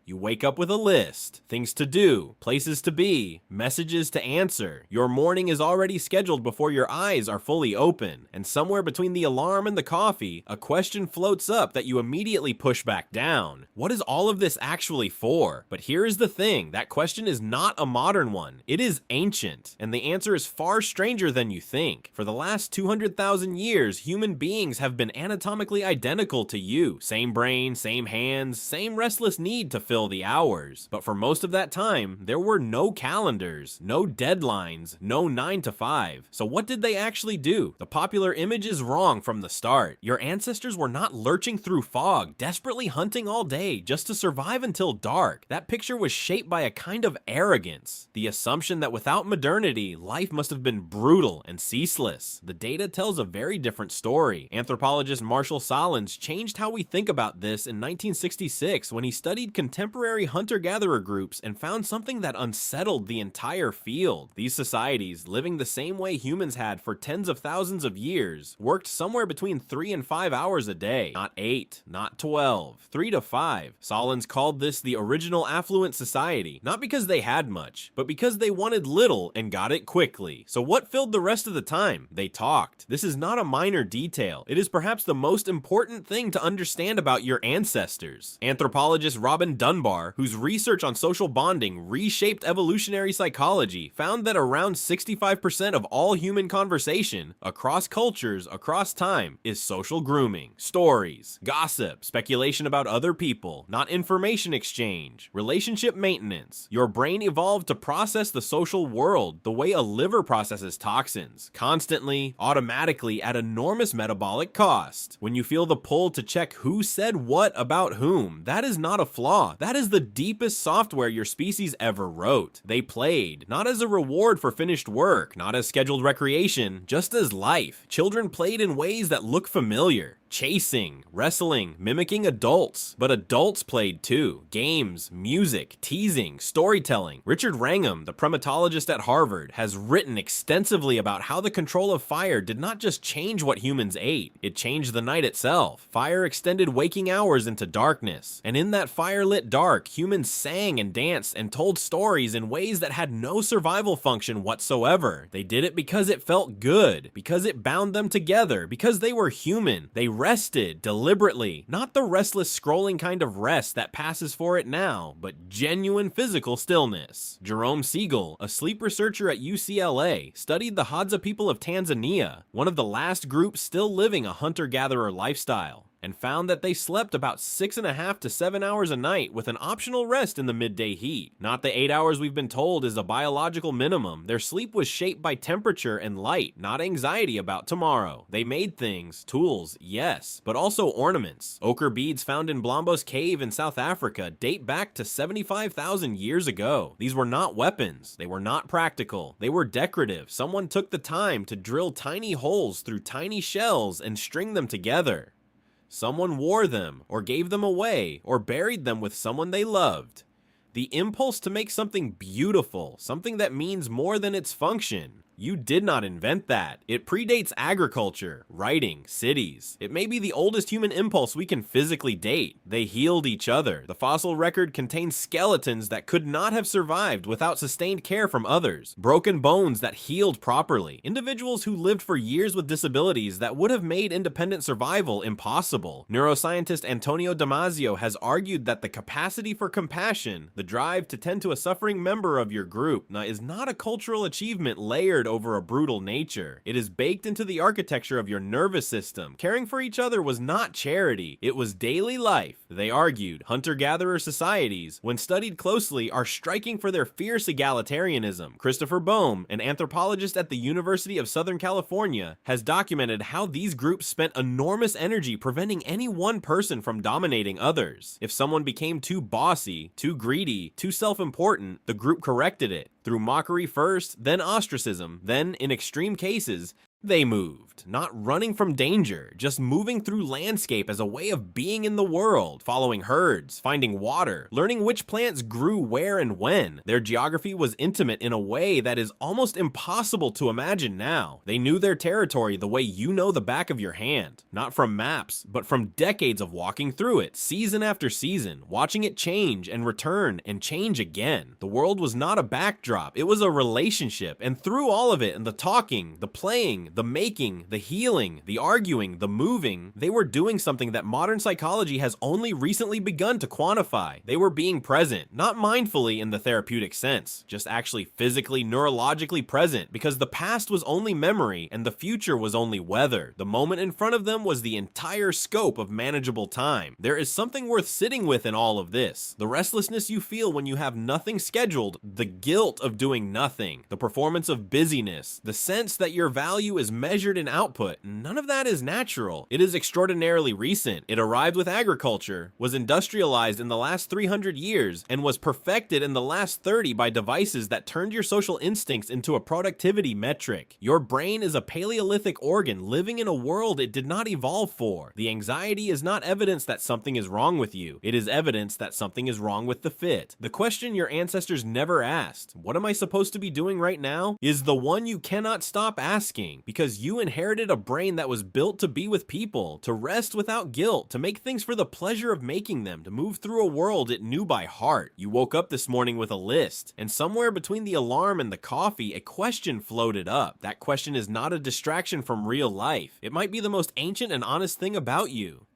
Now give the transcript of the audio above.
You wake up with a list, things to do, places to be, messages to answer. Your morning is already scheduled before your eyes are fully open, and somewhere between the alarm and the coffee, a question floats up that you immediately push back down. What is all of this actually for? But here is the thing, that question is not a modern one. It is ancient, and the answer is far stranger than you think. For the last 200,000 years, human beings have been anatomically identical to you. Same brain, same hands, same restless need to fill the hours. But for most of that time, there were no calendars, no deadlines, no 9 to 5. So what did they actually do? The popular image is wrong from the start. Your ancestors were not lurching through fog, desperately hunting all day just to survive until dark. That picture was shaped by a kind of arrogance. The assumption that without modernity, life must have been brutal and ceaseless. The data tells a very different story. Anthropologist Marshall Solins changed how we think about this in 1966 when he studied contemporary hunter-gatherer groups and found something that unsettled the entire field. These societies, living the same way humans had for tens of thousands of years, worked somewhere between 3 and 5 hours a day. Not 8, not 12, 3 to 5. Solins called this the original affluent society, not because they had much, but because they wanted little and got it quickly. So what filled the rest of the time? They talked. This is not a minor detail. It is perhaps the most important thing to understand about your ancestors. Anthropologist Robin Dunbar, whose research on social bonding reshaped evolutionary psychology, found that around 65% of all human conversation, across cultures, across time, is social grooming. Stories, gossip, speculation about other people, not information exchange, relationship maintenance. Your brain evolved to process the social world the way a liver processes toxins, constantly, automatically, at enormous metabolic cost. When you feel the pull to check who said what about whom, that is not a flaw. That is the deepest software your species ever wrote. They played, not as a reward for finished work, not as scheduled recreation, just as life. Children played in ways that look familiar. Chasing, wrestling, mimicking adults. But adults played too. Games, music, teasing, storytelling. Richard Wrangham, the primatologist at Harvard, has written extensively about how the control of fire did not just change what humans ate, it changed the night itself. Fire extended waking hours into darkness. And in that fire-lit dark, humans sang and danced and told stories in ways that had no survival function whatsoever. They did it because it felt good, because it bound them together, because they were human. They rested deliberately, not the restless scrolling kind of rest that passes for it now, but genuine physical stillness. Jerome Siegel, a sleep researcher at UCLA, studied the Hadza people of Tanzania, one of the last groups still living a hunter-gatherer lifestyle, and found that they slept about 6.5 to 7 hours a night with an optional rest in the midday heat. Not the 8 hours we've been told is a biological minimum. Their sleep was shaped by temperature and light, not anxiety about tomorrow. They made things, tools, yes, but also ornaments. Ochre beads found in Blombos Cave in South Africa date back to 75,000 years ago. These were not weapons. They were not practical. They were decorative. Someone took the time to drill tiny holes through tiny shells and string them together. Someone wore them, or gave them away, or buried them with someone they loved. The impulse to make something beautiful, something that means more than its function. You did not invent that. It predates agriculture, writing, cities. It may be the oldest human impulse we can physically date. They healed each other. The fossil record contains skeletons that could not have survived without sustained care from others. Broken bones that healed properly. Individuals who lived for years with disabilities that would have made independent survival impossible. Neuroscientist Antonio Damasio has argued that the capacity for compassion, the drive to tend to a suffering member of your group, is not a cultural achievement layered over a brutal nature. It is baked into the architecture of your nervous system. Caring for each other was not charity, it was daily life. They argued hunter-gatherer societies, when studied closely, are striking for their fierce egalitarianism. Christopher Boehm, an anthropologist at the University of Southern California, has documented how these groups spent enormous energy preventing any one person from dominating others. If someone became too bossy, too greedy, too self-important, the group corrected it. Through mockery first, then ostracism, then, in extreme cases, They moved, not running from danger, just moving through landscape as a way of being in the world, following herds, finding water, learning which plants grew where and when. Their geography was intimate in a way that is almost impossible to imagine now. They knew their territory the way you know the back of your hand, not from maps, but from decades of walking through it, season after season, watching it change and return and change again. The world was not a backdrop, it was a relationship, and through all of it, and the talking, the playing, the making, the healing, the arguing, the moving, they were doing something that modern psychology has only recently begun to quantify. They were being present, not mindfully in the therapeutic sense, just actually physically, neurologically present, because the past was only memory and the future was only weather. The moment in front of them was the entire scope of manageable time. There is something worth sitting with in all of this. The restlessness you feel when you have nothing scheduled, the guilt of doing nothing, the performance of busyness, the sense that your value is measured in output, none of that is natural. It is extraordinarily recent. It arrived with agriculture, was industrialized in the last 300 years, and was perfected in the last 30 by devices that turned your social instincts into a productivity metric. Your brain is a Paleolithic organ living in a world it did not evolve for. The anxiety is not evidence that something is wrong with you. It is evidence that something is wrong with the fit. The question your ancestors never asked, what am I supposed to be doing right now, is the one you cannot stop asking, because you inherited a brain that was built to be with people, to rest without guilt, to make things for the pleasure of making them, to move through a world it knew by heart. You woke up this morning with a list, and somewhere between the alarm and the coffee, a question floated up. That question is not a distraction from real life. It might be the most ancient and honest thing about you.